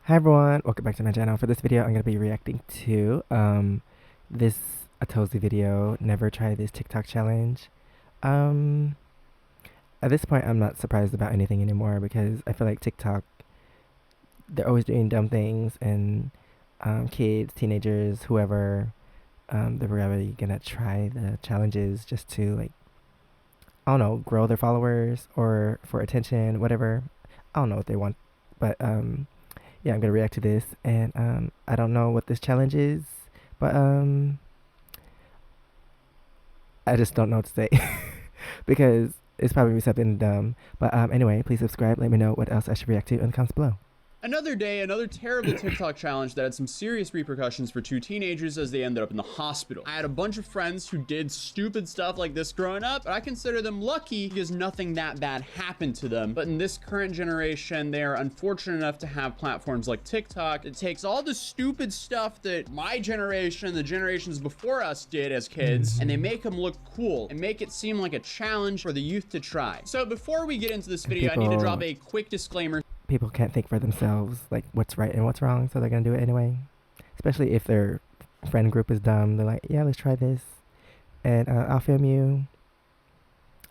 Hi everyone, welcome back to my channel. For this video, I'm going to be reacting to this Atozy video, Never Try This TikTok Challenge. Um, at this point, I'm not surprised about anything anymore because I feel like TikTok, they're always doing dumb things, and kids, teenagers, whoever, they're really going to try the challenges just to, like, I don't know, grow their followers or for attention, whatever. I don't know what they want, but yeah, I'm gonna react to this, and I don't know what this challenge is, but I just don't know what to say because it's probably something dumb. But anyway, please subscribe. Let me know what else I should react to in the comments below. Another day, another terrible TikTok challenge that had some serious repercussions for two teenagers as they ended up in the hospital. I had a bunch of friends who did stupid stuff like this growing up, but I consider them lucky because nothing that bad happened to them. But in this current generation, they are unfortunate enough to have platforms like TikTok. It takes all the stupid stuff that my generation, the generations before us did as kids, and they make them look cool and make it seem like a challenge for the youth to try. So before we get into this video, I need to drop a quick disclaimer. People can't think for themselves, like what's right and what's wrong, so they're gonna do it anyway. Especially if their friend group is dumb, they're like, yeah, let's try this, and I'll film you.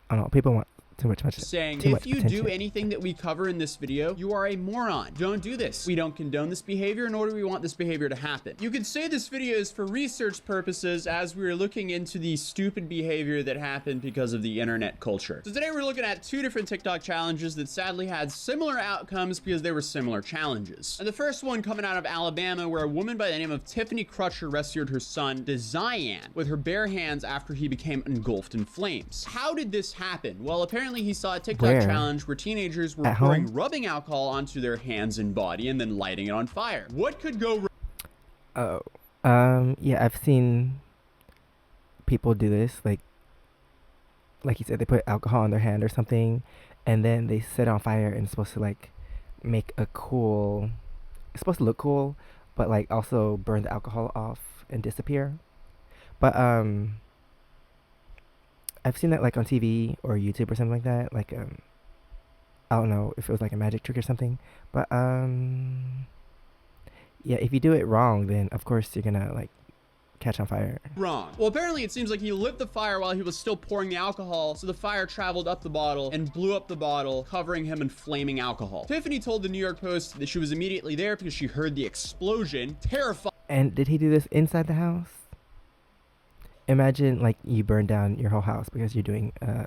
I don't know, people want too much saying too if much you attention. do anything that we cover in this video, you are a moron. Don't do this. We don't condone this behavior, nor do we want this behavior to happen. You could say this video is for research purposes as we are looking into the stupid behavior that happened because of the internet culture. So today we're looking at two different TikTok challenges that sadly had similar outcomes because they were similar challenges. And the first one coming out of Alabama, where a woman by the name of Tiffany Crutcher rescued her son Dezian with her bare hands after he became engulfed in flames. How did this happen? Well, apparently he saw a TikTok challenge where teenagers were pouring rubbing alcohol onto their hands and body and then lighting it on fire. What could go wrong? Yeah, I've seen people do this, like you said, they put alcohol on their hand or something, and then they set it on fire, and it's supposed to like make a cool, it's supposed to look cool, but like also burn the alcohol off and disappear. But I've seen that like on TV or YouTube or something like that. Like I don't know if it was like a magic trick or something. But yeah, if you do it wrong, then of course you're gonna like catch on fire. Wrong. Well, apparently it seems like he lit the fire while he was still pouring the alcohol, so the fire traveled up the bottle and blew up the bottle, covering him in flaming alcohol. Tiffany told the New York Post that she was immediately there because she heard the explosion, terrified. And did he do this inside the house? Imagine like you burn down your whole house because you're doing a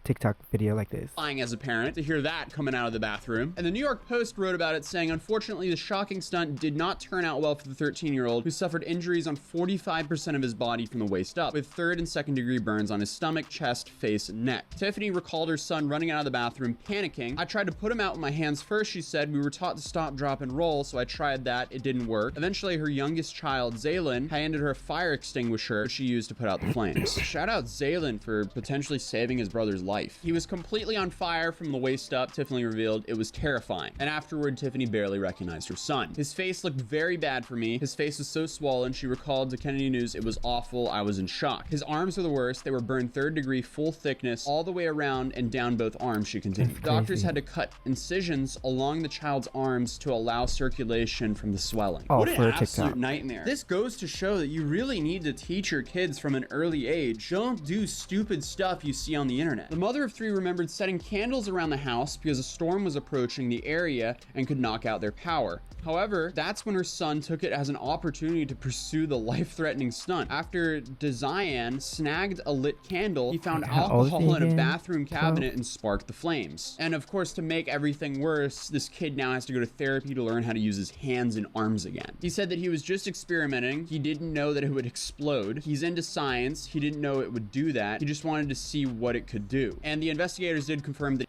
TikTok video like this. As a parent to hear that coming out of the bathroom. And the New York Post wrote about it saying, unfortunately, the shocking stunt did not turn out well for the 13-year-old who suffered injuries on 45% of his body from the waist up, with third and second degree burns on his stomach, chest, face, and neck. Tiffany recalled her son running out of the bathroom, panicking. I tried to put him out with my hands first, she said. We were taught to stop, drop, and roll, so I tried that. It didn't work. Eventually, her youngest child, Zaylin, handed her a fire extinguisher she used to put out the flames. Shout out Zaylin for potentially saving his brother's life. He was completely on fire from the waist up, Tiffany revealed. It was terrifying. And afterward, Tiffany barely recognized her son. His face looked very bad for me. His face was so swollen, she recalled to Kennedy News, it was awful. I was in shock. His arms were the worst. They were burned third degree, full thickness, all the way around and down both arms, she continued. Doctors had to cut incisions along the child's arms to allow circulation from the swelling. Oh, what an absolute TikTok nightmare. This goes to show that you really need to teach your kids from an early age. Don't do stupid stuff you see on the internet. The mother of three remembered setting candles around the house because a storm was approaching the area and could knock out their power. However, that's when her son took it as an opportunity to pursue the life-threatening stunt. After Dezian snagged a lit candle, he found alcohol in a bathroom cabinet and sparked the flames. And of course, to make everything worse, this kid now has to go to therapy to learn how to use his hands and arms again. He said that he was just experimenting. He didn't know that it would explode. He's into science. He didn't know it would do that. He just wanted to see what it could do. And the investigators did confirm that.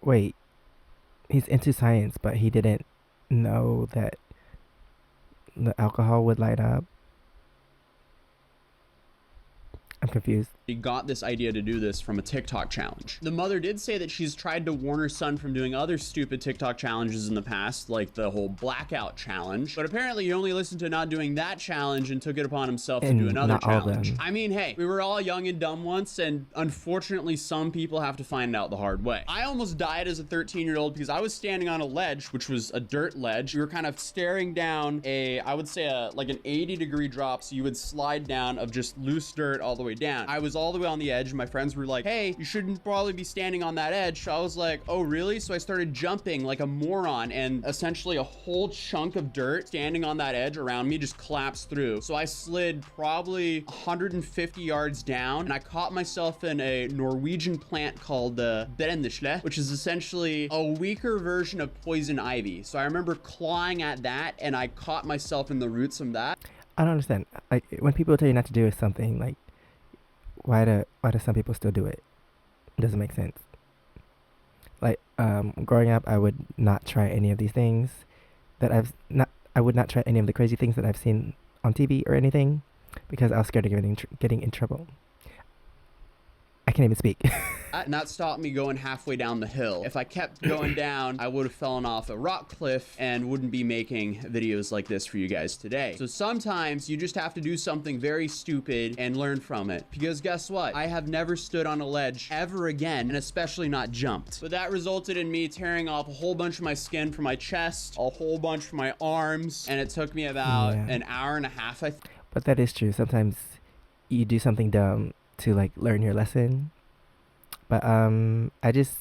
Wait, he's into science, but he didn't know that the alcohol would light up. I'm confused. He got this idea to do this from a TikTok challenge. The mother did say that she's tried to warn her son from doing other stupid TikTok challenges in the past, like the whole blackout challenge. But apparently he only listened to not doing that challenge and took it upon himself to do And another not all of challenge. them. I mean, hey, we were all young and dumb once, and unfortunately some people have to find out the hard way. I almost died as a 13-year-old because I was standing on a ledge, which was a dirt ledge. We were kind of staring down I would say like an 80-degree drop, so you would slide down of just loose dirt all the way down. I was all the way on the edge. My friends were like, hey, you shouldn't probably be standing on that edge. So I was like, oh, really? So I started jumping like a moron, and essentially a whole chunk of dirt standing on that edge around me just collapsed through. So I slid probably 150 yards down, and I caught myself in a Norwegian plant called Brennnesle, which is essentially a weaker version of poison ivy. So I remember clawing at that, and I caught myself in the roots from that. I don't understand. Like, when people tell you not to do something, like, why do some people still do it? It doesn't make sense. Like, growing up, I would not try any of these things I would not try any of the crazy things that I've seen on TV or anything, because I was scared of getting in trouble. I can't even speak. And that stopped me going halfway down the hill. If I kept going down, I would have fallen off a rock cliff and wouldn't be making videos like this for you guys today. So sometimes you just have to do something very stupid and learn from it. Because guess what? I have never stood on a ledge ever again, and especially not jumped. But that resulted in me tearing off a whole bunch of my skin from my chest, a whole bunch from my arms, and it took me about an hour and a half, I think. But that is true. Sometimes you do something dumb to like learn your lesson. But I just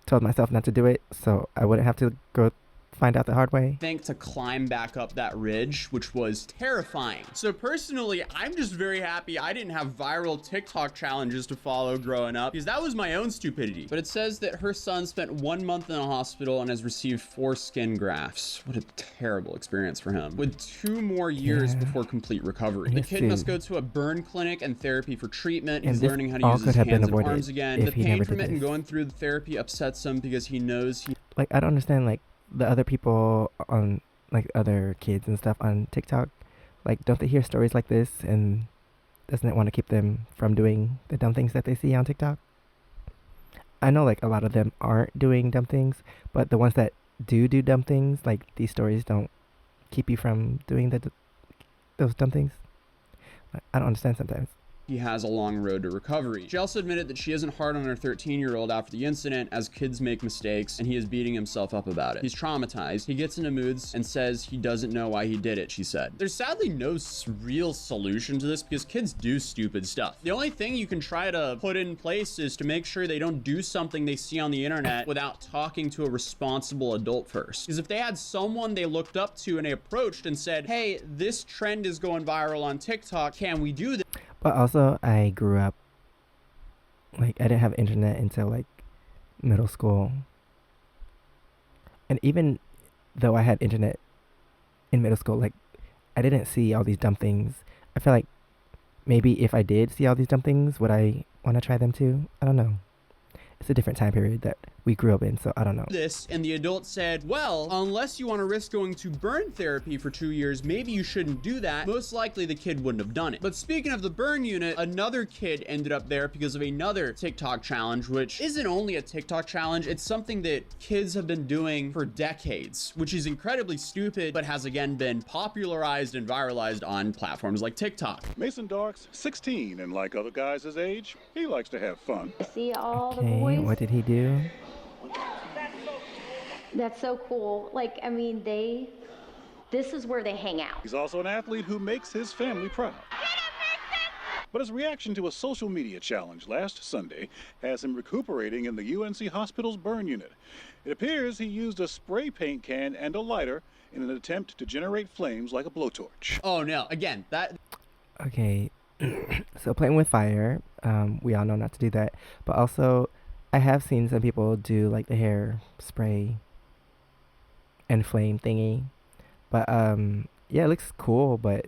told myself not to do it, so I wouldn't have to go find out the hard way. To climb back up that ridge, which was terrifying. So personally, I'm just very happy I didn't have viral TikTok challenges to follow growing up, because that was my own stupidity. But it says that her son spent 1 month in a hospital and has received 4 skin grafts. What a terrible experience for him. With 2 more years before complete recovery. The kid must go to a burn clinic and therapy for treatment. He's learning how to use his hands and arms again. The pain from it and going through the therapy upsets him because he knows Like, I don't understand, like, the other people on, like, other kids and stuff on TikTok, like, don't they hear stories like this, and doesn't it want to keep them from doing the dumb things that they see on TikTok? I know, like, a lot of them aren't doing dumb things, but the ones that do dumb things, like, these stories don't keep you from doing those dumb things. I don't understand sometimes. he has a long road to recovery. She also admitted that she isn't hard on her 13-year-old after the incident, as kids make mistakes and he is beating himself up about it. He's traumatized. He gets into moods and says he doesn't know why he did it, she said. There's sadly no real solution to this because kids do stupid stuff. The only thing you can try to put in place is to make sure they don't do something they see on the internet without talking to a responsible adult first. Because if they had someone they looked up to and they approached and said, hey, this trend is going viral on TikTok, can we do this? But also, I grew up, like, I didn't have internet until, like, middle school. And even though I had internet in middle school, like, I didn't see all these dumb things. I feel like maybe if I did see all these dumb things, would I want to try them too? I don't know. It's a different time period that we grew up in, so I don't know. This, and the adult said, well, unless you want to risk going to burn therapy for 2 years, maybe you shouldn't do that. Most likely the kid wouldn't have done it. But speaking of the burn unit, another kid ended up there because of another TikTok challenge, which isn't only a TikTok challenge, it's something that kids have been doing for decades, which is incredibly stupid, but has again been popularized and viralized on platforms like TikTok. Mason Dark's 16, and like other guys his age, he likes to have fun. See all the boys? What did he do? That's so cool. Like, I mean, this is where they hang out. He's also an athlete who makes his family proud. But his reaction to a social media challenge last Sunday has him recuperating in the UNC hospital's burn unit. It appears he used a spray paint can and a lighter in an attempt to generate flames like a blowtorch. Oh no, again, that... Okay, so playing with fire, we all know not to do that. But also, I have seen some people do, like, the hair spray and flame thingy. But, yeah, it looks cool, but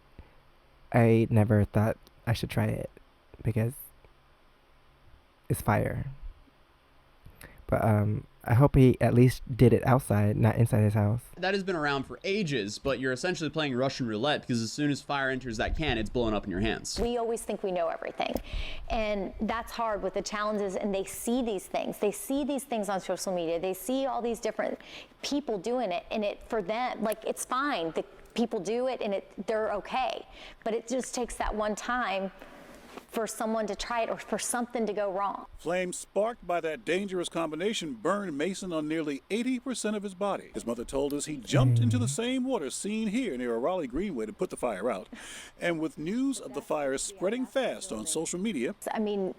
I never thought I should try it because it's fire. But I hope he at least did it outside, not inside his house. That has been around for ages, but you're essentially playing Russian roulette because as soon as fire enters that can, it's blowing up in your hands. We always think we know everything. And that's hard with the challenges, and they see these things. They see these things on social media. They see all these different people doing it, and it, for them, like, it's fine. The people do it, and they're okay. But it just takes that one time for someone to try it or for something to go wrong. Flames sparked by that dangerous combination burned Mason on nearly 80% of his body. His mother told us he jumped into the same water seen here near a Raleigh Greenway to put the fire out. And with news of the fire spreading fast on social media, I mean,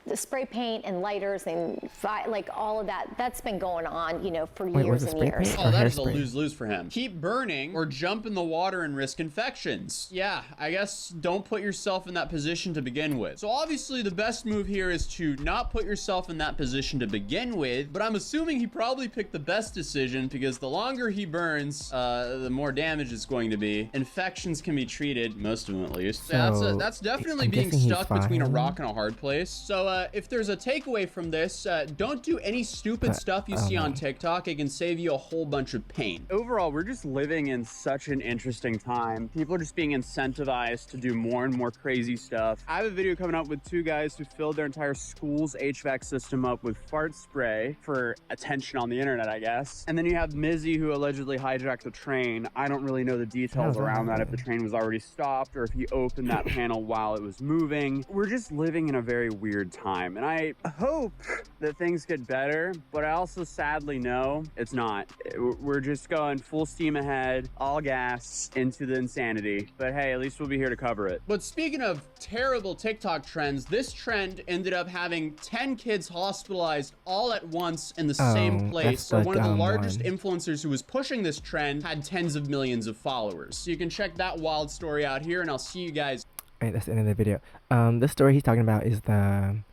the spray paint and lighters and like all of that, that's been going on, you know, for years and years. Paint? Oh, that is a lose-lose for him. Keep burning or jump in the water and risk infections. Yeah, I guess don't put yourself in that position to begin with. So obviously the best move here is to not put yourself in that position to begin with, but I'm assuming he probably picked the best decision because the longer he burns, the more damage it's going to be. Infections can be treated, most of them at least. So, Yeah, that's definitely I'm being guessing he's stuck between a fine. rock and a hard place. So if there's a takeaway from this, don't do any stupid stuff you see on TikTok. It can save you a whole bunch of pain. Overall, we're just living in such an interesting time. People are just being incentivized to do more and more crazy stuff. I have a video coming up with two guys who filled their entire school's HVAC system up with fart spray for attention on the internet, I guess. And then you have Mizzy, who allegedly hijacked the train. I don't really know the details around that, if the train was already stopped or if he opened that panel while it was moving. We're just living in a very weird time. And I hope that things get better, but I also sadly know it's not. We're just going full steam ahead, all gas into the insanity. But hey, at least we'll be here to cover it. But speaking of terrible TikTok trends, this trend ended up having 10 kids hospitalized all at once in the same place. So one of the largest influencers who was pushing this trend had tens of millions of followers. So you can check that wild story out here, and I'll see you guys. Alright, that's the end of the video. The story he's talking about is the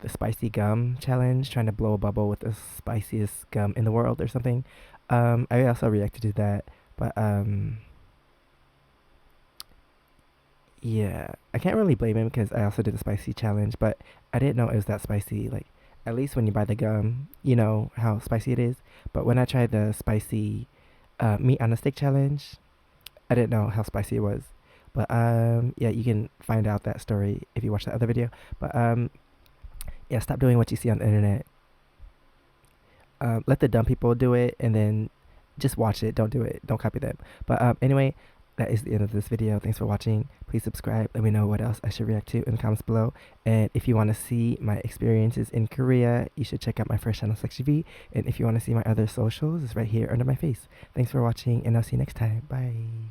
spicy gum challenge, trying to blow a bubble with the spiciest gum in the world or something. I also reacted to that, but yeah, I can't really blame him because I also did the spicy challenge, but I didn't know it was that spicy. Like, at least when you buy the gum, you know how spicy it is. But when I tried the spicy meat on a stick challenge, I didn't know how spicy it was. But yeah, you can find out that story if you watch that other video. But yeah, stop doing what you see on the internet. Let the dumb people do it, and then just watch it. Don't do it. Don't copy them. But anyway, that is the end of this video. Thanks for watching. Please subscribe. Let me know what else I should react to in the comments below. And if you want to see my experiences in Korea, you should check out my first channel, SEKSHI. And if you want to see my other socials, it's right here under my face. Thanks for watching, and I'll see you next time. Bye.